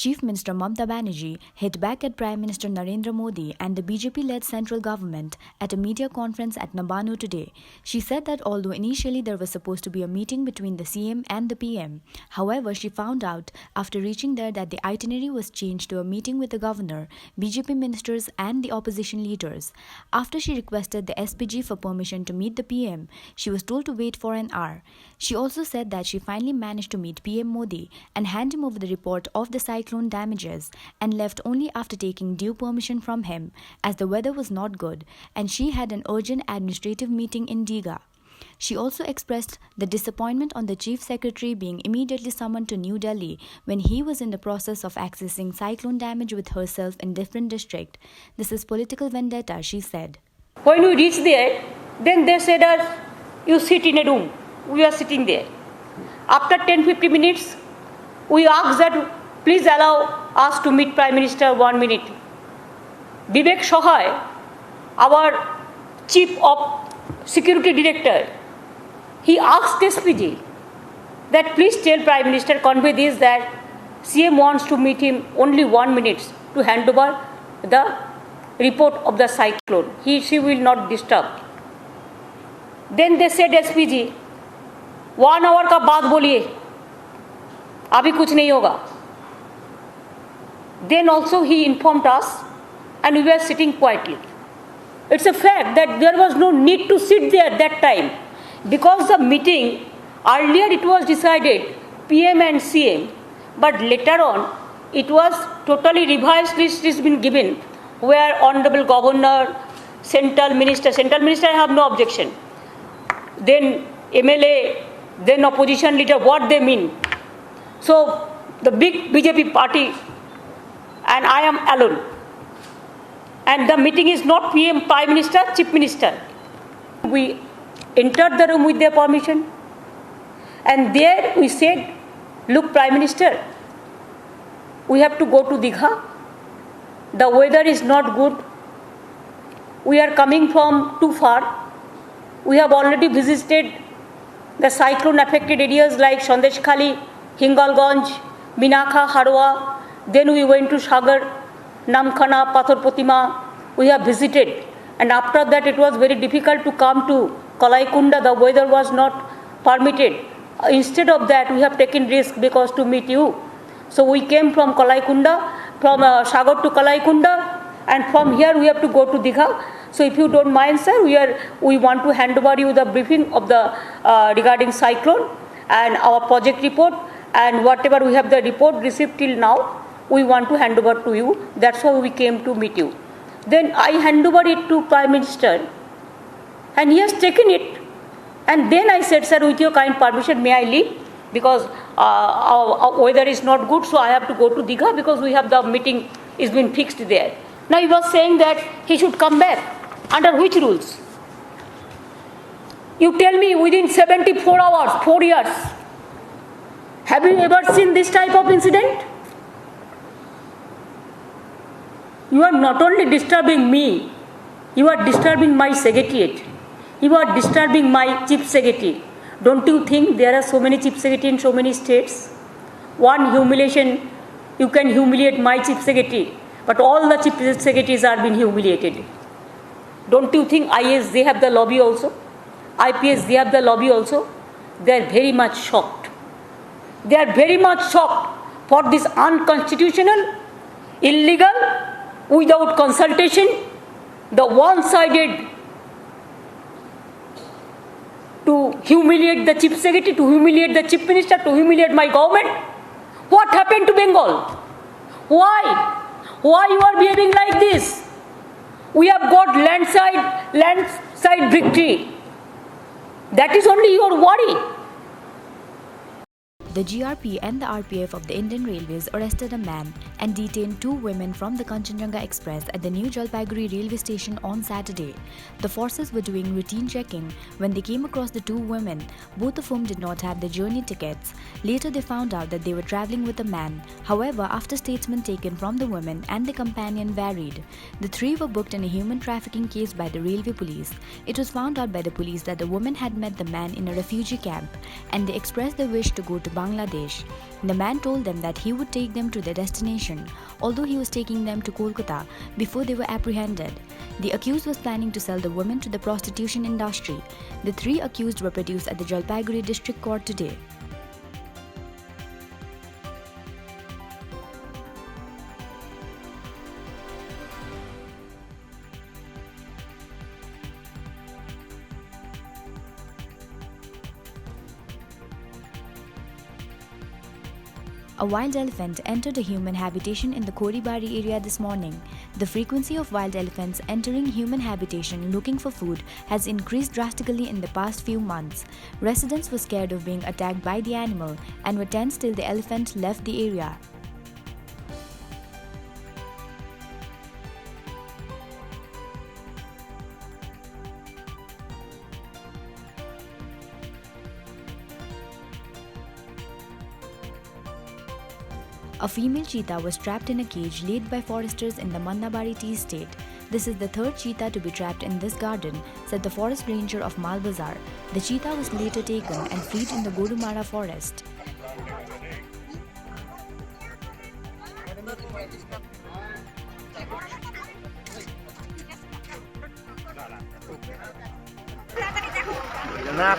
Chief Minister Mamata Banerjee hit back at Prime Minister Narendra Modi and the BJP-led central government at a media conference at Nabanu today. She said that although initially there was supposed to be a meeting between the CM and the PM, however, she found out after reaching there that the itinerary was changed to a meeting with the governor, BJP ministers and the opposition leaders. After she requested the SPG for permission to meet the PM, she was told to wait for an hour. She also said that she finally managed to meet PM Modi and hand him over the report of the cyclone damages and left only after taking due permission from him, as the weather was not good and she had an urgent administrative meeting in Digha. She also expressed the disappointment on the Chief Secretary being immediately summoned to New Delhi when he was in the process of accessing cyclone damage with herself in different districts. This is political vendetta, she said. When we reached there, then they said us, you sit in a room. We are sitting there. After 10-15 minutes, we asked that please allow us to meet Prime Minister 1 minute. Vivek Shohay, our Chief of Security Director, he asked SPG that please tell Prime Minister, convey this that CM wants to meet him only 1 minute to hand over the report of the cyclone. She will not disturb. Then they said SPG, 1 hour का बाद बोलिए, अभी कुछ नहीं होगा. Then also he informed us and we were sitting quietly. It's a fact that there was no need to sit there at that time because the meeting, earlier it was decided PM and CM, but later on it was totally revised list has been given where Honorable Governor, Central Minister I have no objection, then MLA, then opposition leader, what they mean. So the big BJP party and I am alone. And the meeting is not PM, Prime Minister, Chief Minister. We entered the room with their permission. And there we said, look, Prime Minister, we have to go to Digha. The weather is not good. We are coming from too far. We have already visited the cyclone affected areas like Sandesh Khali, Hingalganj, Minakha, Harwa. Then we went to Sagar, Namkhana, Pathor Protima. We have visited. And after that it was very difficult to come to Kalaikunda. The weather was not permitted. Instead of that we have taken risk because to meet you. So we came from Kalaikunda, from Sagar to Kalaikunda, and from here we have to go to Digha. So if you don't mind, sir, we want to hand over you the briefing of the regarding cyclone and our project report, and whatever we have the report received till now, we want to hand over to you. That's why we came to meet you. Then I hand over it to Prime Minister, and he has taken it. And then I said, sir, with your kind permission, may I leave? Because our weather is not good, so I have to go to Digha because we have the meeting is been fixed there. Now he was saying that he should come back. Under which rules? You tell me within 74 hours, 4 years. Have you ever seen this type of incident? You are not only disturbing me, you are disturbing my secretariat. You are disturbing my chief secretary. Don't you think there are so many chief secretary in so many states? One humiliation, you can humiliate my chief secretary, but all the chief secretaries are being humiliated. Don't you think IS, they have the lobby also? IPS, they have the lobby also? They are very much shocked. They are very much shocked for this unconstitutional, illegal, without consultation, the one-sided to humiliate the chief secretary, to humiliate the chief minister, to humiliate my government. What happened to Bengal? Why? Why you are behaving like this? We have got landslide victory. That is only your worry. The GRP and the RPF of the Indian Railways arrested a man and detained 2 women from the Kanchenjunga Express at the New Jalpaiguri railway station on Saturday. The forces were doing routine checking when they came across the 2 women, both of whom did not have their journey tickets. Later they found out that they were travelling with a man. However, after statements taken from the women and the companion varied, the 3 were booked in a human trafficking case by the railway police. It was found out by the police that the women had met the man in a refugee camp and they expressed their wish to go to Bangladesh. The man told them that he would take them to their destination, although he was taking them to Kolkata before they were apprehended. The accused was planning to sell the women to the prostitution industry. The 3 accused were produced at the Jalpaiguri District Court today. A wild elephant entered a human habitation in the Koribari area this morning. The frequency of wild elephants entering human habitation looking for food has increased drastically in the past few months. Residents were scared of being attacked by the animal and were tense till the elephant left the area. A female cheetah was trapped in a cage laid by foresters in the Mannabari tea estate. This is the 3rd cheetah to be trapped in this garden, said the forest ranger of Malbazar. The cheetah was later taken and freed in the Godumara forest. না